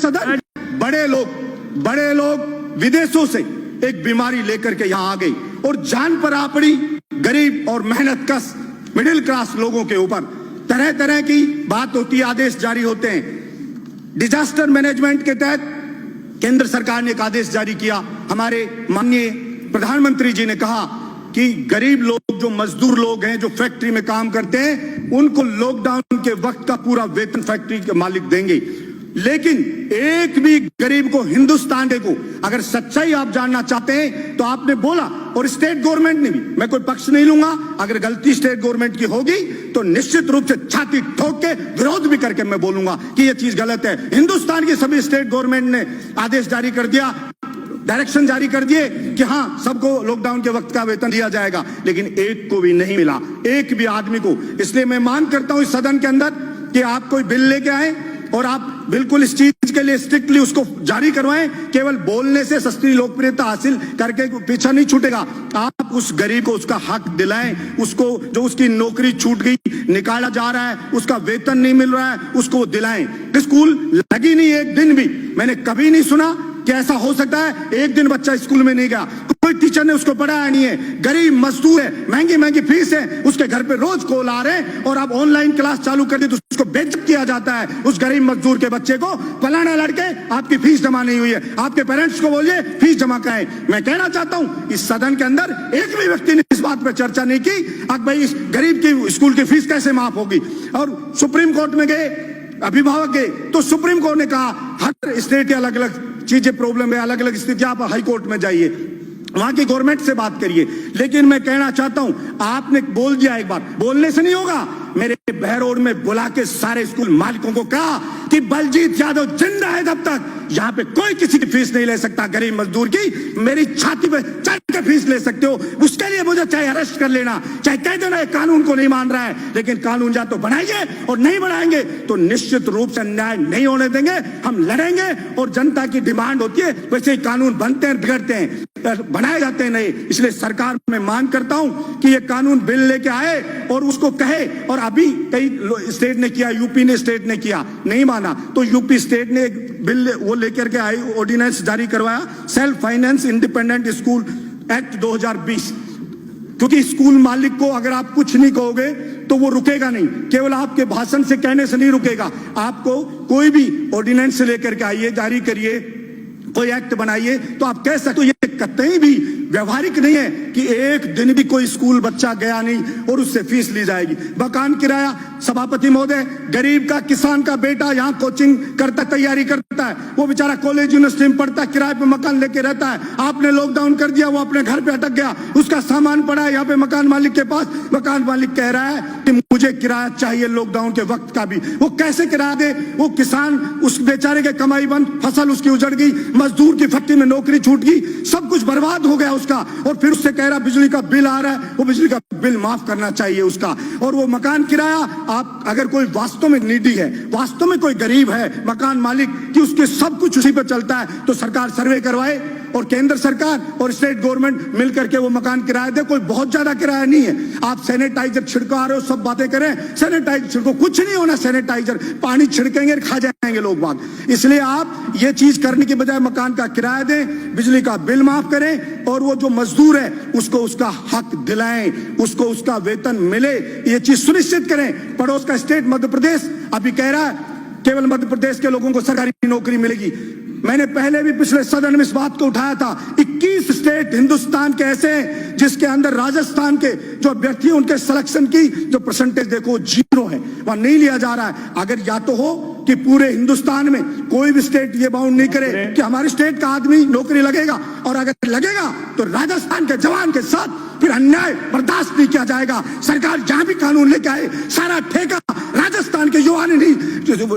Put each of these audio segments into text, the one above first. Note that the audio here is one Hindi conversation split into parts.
सदन, बड़े लोग विदेशों से एक बीमारी लेकर के यहां आ गई और जान पर आ पड़ी गरीब और मेहनत कश मिडिल क्लास लोगों के ऊपर। तरह तरह की बात होती है, आदेश जारी होते हैं। डिजास्टर मैनेजमेंट के तहत केंद्र सरकार ने एक आदेश जारी किया। हमारे माननीय प्रधानमंत्री जी ने कहा कि गरीब लोग, जो मजदूर लोग हैं, जो फैक्ट्री में काम करते हैं, उनको लॉकडाउन के वक्त का पूरा वेतन फैक्ट्री के मालिक देंगे। लेकिन एक भी गरीब को, हिंदुस्तान को, अगर सच्चाई आप जानना चाहते हैं तो आपने बोला, और स्टेट गवर्नमेंट ने भी, मैं कोई पक्ष नहीं लूंगा, अगर गलती स्टेट गवर्नमेंट की होगी तो निश्चित रूप से छाती ठोक के विरोध भी करके मैं बोलूंगा कि यह चीज गलत है। हिंदुस्तान की सभी स्टेट गवर्नमेंट ने आदेश जारी कर दिया, डायरेक्शन जारी कर दिए कि हां सबको लॉकडाउन के वक्त का वेतन दिया जाएगा, लेकिन एक को भी नहीं मिला, एक भी आदमी को। इसलिए मैं मांग करता हूं इस सदन के अंदर कि आप कोई बिल लेके आए और आप बिल्कुल इस चीज के लिए स्ट्रिक्टली उसको जारी करवाएं। केवल बोलने से सस्ती लोकप्रियता हासिल करके पीछा नहीं छूटेगा। आप उस गरीब को उसका हक दिलाएं, उसको जो उसकी नौकरी छूट गई, निकाला जा रहा है, उसका वेतन नहीं मिल रहा है, उसको दिलाएं। स्कूल लगी नहीं एक दिन भी, मैंने कभी नहीं सुना कि ऐसा हो सकता है एक दिन बच्चा स्कूल में नहीं गया, कोई टीचर ने उसको पढ़ाया नहीं है। गरीब मजदूर है, महंगी महंगी फीस है, उसके घर पे रोज कॉल आ रहे हैं और आप ऑनलाइन क्लास चालू कर दी तो उसको बेइज्जत किया जाता है। उस गरीब मजदूर के बच्चे को, फलाना लड़के आपकी फीस जमा नहीं हुई है, आपके पेरेंट्स को बोलिए फीस जमा कराएं। मैं कहना चाहता हूं इस सदन के अंदर एक भी व्यक्ति ने इस बात पर चर्चा नहीं की अब भाई इस गरीब की स्कूल की फीस कैसे माफ होगी। और सुप्रीम कोर्ट में गए, अभिभावक गए, तो सुप्रीम कोर्ट ने कहा हर स्टेट के अलग अलग चीजें प्रॉब्लम है, अलग अलग स्थिति, आप हाई कोर्ट में जाइए, वहां की गवर्नमेंट से बात करिए। लेकिन मैं कहना चाहता हूं, आपने बोल दिया, एक बार बोलने से नहीं होगा। मेरे बहरोड में बुला के सारे स्कूल मालिकों को कहा कि बलजीत यादव जिंदा है तब तक यहां पे कोई किसी की फीस नहीं ले सकता, गरीब मजदूर की। मेरी छाती पे चढ़ के फीस ले सकते हो, उसके लिए मुझे चाहे अरेस्ट कर लेना, चाहे कह देना कानून को नहीं मान रहा है, लेकिन कानून या तो बनाइए और नहीं बनाएंगे तो निश्चित रूप से अन्याय नहीं होने देंगे। हम लड़ेंगे और जनता की डिमांड होती है, वैसे ही कानून बनते हैं, बिगड़ते हैं, बनाए जाते हैं नहीं। इसलिए सरकार में मांग करता हूं कि ये कानून बिल लेके आए और उसको कहे। और अभी कई स्टेट ने किया, यूपी ने स्टेट ने किया, नहीं माना तो यूपी स्टेट ने एक बिल वो लेकर के आई, ऑर्डिनेंस जारी करवाया, self finance independent school act 2020। क्योंकि स्कूल मालिक को अगर आप कुछ नहीं कहोगे तो वो रुकेगा नहीं, केवल आपके भाषण से कहने से नहीं रुकेगा। आपको कोई भी ऑर्डिनेंस लेकर के आइए, जारी करिए, कोई एक्ट बनाइए तो आप कह सकते हो। ये कतई भी व्यवहारिक नहीं है कि एक दिन भी कोई स्कूल बच्चा गया नहीं और उससे फीस ली जाएगी। मकान किराया, सभापति महोदय, गरीब का, किसान का बेटा यहाँ कोचिंग करता, तैयारी करता है, वो बेचारा कॉलेज यूनिवर्सिटी में पढ़ता है, किराए पे मकान लेके रहता है। आपने लॉकडाउन कर दिया, वो अपने घर पे अटक गया, उसका सामान पड़ा है यहाँ पे मकान मालिक के पास। मकान मालिक कह रहा है कि मुझे किराया चाहिए लॉकडाउन के वक्त का भी। वो कैसे किराया दे? वो किसान, उस बेचारे के कमाई बंद, फसल उसकी उजड़ गई, मजदूर की फैक्ट्री में नौकरी छूट गई, सब कुछ बर्बाद हो गया उसका। और फिर उससे कह रहा बिजली का बिल आ रहा है, वो बिजली का बिल माफ करना चाहिए उसका। और वो मकान किराया, आप अगर कोई वास्तव में नीडी है, वास्तव में कोई गरीब है, मकान मालिक कि उसके सब कुछ उसी पर चलता है, तो सरकार सर्वे करवाए और केंद्र सरकार और स्टेट गवर्नमेंट मिलकर के वो मकान किराया दे। कोई बहुत ज्यादा किराया नहीं है। आप सैनिटाइजर छिड़का रहे हो, सब बातें करें, सैनिटाइजर छिड़को, कुछ नहीं होना सैनिटाइजर, पानी छिड़केंगे खा जाएंगे लोग बाग। इसलिए आप ये चीज करने के बजाय मकान का किराया दें, बिजली का बिल माफ करें और वो जो मजदूर है उसको उसका हक दिलाएं, उसको उसका वेतन मिले, ये चीज सुनिश्चित करें। पड़ोस का स्टेट मध्य प्रदेश अभी कह रहा है केवल मध्य प्रदेश के लोगों को सरकारी नौकरी मिलेगी। मैंने पहले भी पिछले सदन में इस बात को उठाया था। 21 स्टेट हिंदुस्तान के ऐसे हैं जिसके अंदर राजस्थान के जो अभ्यर्थी उनके सिलेक्शन की जो परसेंटेज देखो 0 है, वहां नहीं लिया जा रहा है। अगर या तो हो कि पूरे हिंदुस्तान में कोई भी स्टेट ये बाउंड नहीं करे कि हमारी स्टेट का आदमी नौकरी लगेगा, और अगर लगेगा तो राजस्थान के जवान के साथ फिर अन्याय बर्दाश्त नहीं किया जाएगा। सरकार जहां भी कानून लेके आए, सारा ठेका राजस्थान के युवा ने नहीं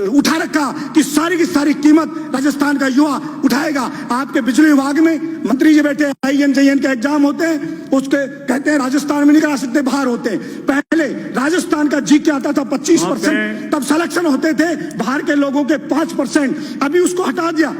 उठा रखा कि सारी की सारी कीमत राजस्थान का युवा उठाएगा। आपके बिजली विभाग में मंत्री जी बैठे, INJN के एग्जाम होते हैं, उसके कहते हैं राजस्थान में नहीं करा सकते, बाहर होते हैं। पहले राजस्थान का जीके आता था 25%, तब सिलेक्शन होते थे बाहर के लोगों के 5%, अभी उसको हटा दिया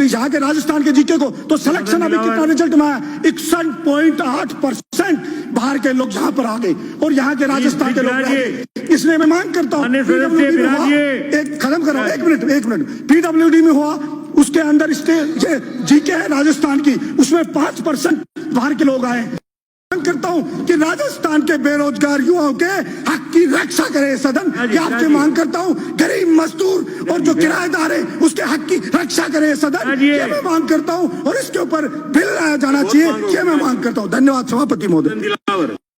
यहाँ के राजस्थान के जीके को, तो सिलेक्शन अभी कितना रिजल्ट में आया 61.8%। बाहर के लोग यहाँ पर आ गए और यहाँ के राजस्थान के लोग रह गए। इसलिए मैं मांग करता हूँ एक खत्म करो, एक मिनट पीडब्ल्यूडी में हुआ, उसके अंदर जीके है राजस्थान की, उसमें 5% बाहर के लोग आए। मांग करता हूं कि राजस्थान के बेरोजगार युवाओं के हक की रक्षा करे सदन की आपसे मांग करता हूं। गरीब मजदूर और जो किराएदार है उसके हक की रक्षा करे सदन, ये मैं मांग करता हूं और इसके ऊपर बिल लाया जाना चाहिए, ये मैं मांग करता हूं। धन्यवाद सभापति महोदय।